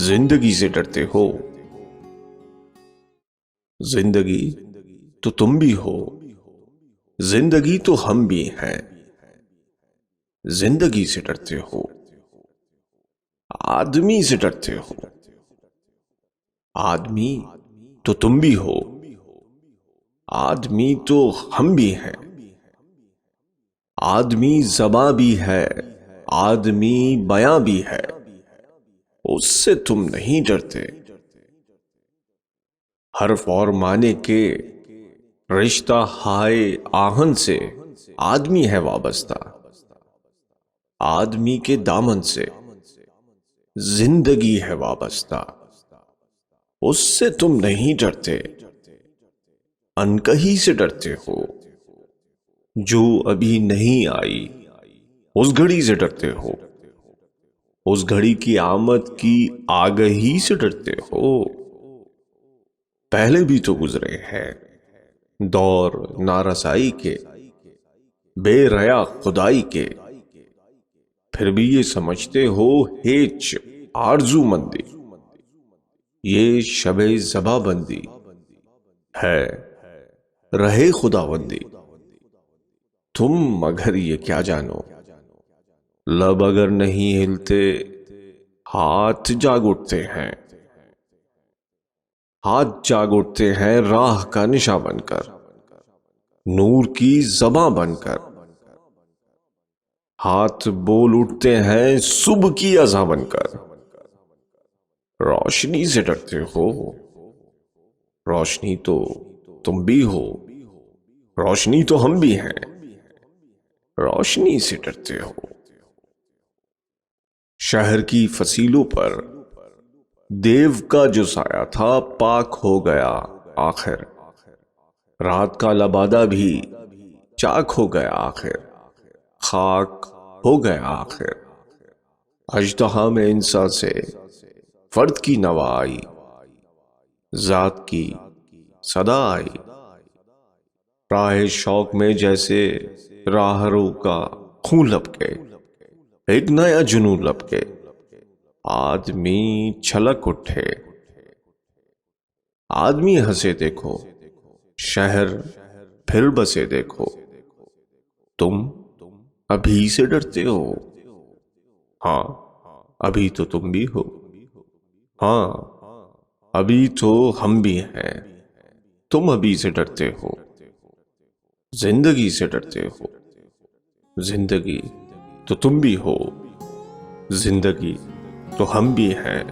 जिंदगी से डरते हो। जिंदगी तो तुम भी हो, जिंदगी तो हम भी हैं। जिंदगी से डरते हो, आदमी से डरते हो। आदमी तो तुम भी हो, आदमी तो हम भी हैं। आदमी ज़बां भी है, आदमी बयां भी है। उससे तुम नहीं डरते। हर्फ और माने के रिश्ता हाय आहन से आदमी है वाबस्ता। आदमी के दामन से जिंदगी है वाबस्ता। उससे तुम नहीं डरते, अनकही से डरते हो। जो अभी नहीं आई उस घड़ी से डरते हो। उस घड़ी की आमद की आगही से डरते हो। पहले भी तो गुजरे हैं दौर नारसाई के, बेरया खुदाई के। फिर भी ये समझते हो हेच आरजूमंदी, ये शबे ज़बाबंदी है रहे खुदाबंदी। तुम मगर ये क्या जानो, लब अगर नहीं हिलते हाथ जाग उठते हैं। हाथ जाग उठते हैं राह का निशा बनकर, नूर की ज़बां बनकर। हाथ बोल उठते हैं सुबह की अज़ां बनकर। रोशनी से डरते हो, रोशनी तो तुम भी हो, रोशनी तो हम भी हैं। रोशनी से डरते हो। शहर की फसीलों पर देव का जो साया था पाक हो गया आखिर। रात का लबादा भी चाक हो गया आखिर, खाक हो गया आखिर। अजदहा में इंसान से फर्द की नवा आई, जात की सदा आई। राह शौक में जैसे राहरों का खून लपके, एक नया जुनून लपके। आदमी छलक उठे, आदमी हंसे देखो, शहर फिर बसे देखो। तुम अभी से डरते हो। हाँ, अभी तो तुम भी हो। हाँ, अभी तो हम भी हैं। तुम अभी से डरते हो, जिंदगी से डरते हो। जिंदगी तो तुम भी हो, जिंदगी तो हम भी हैं।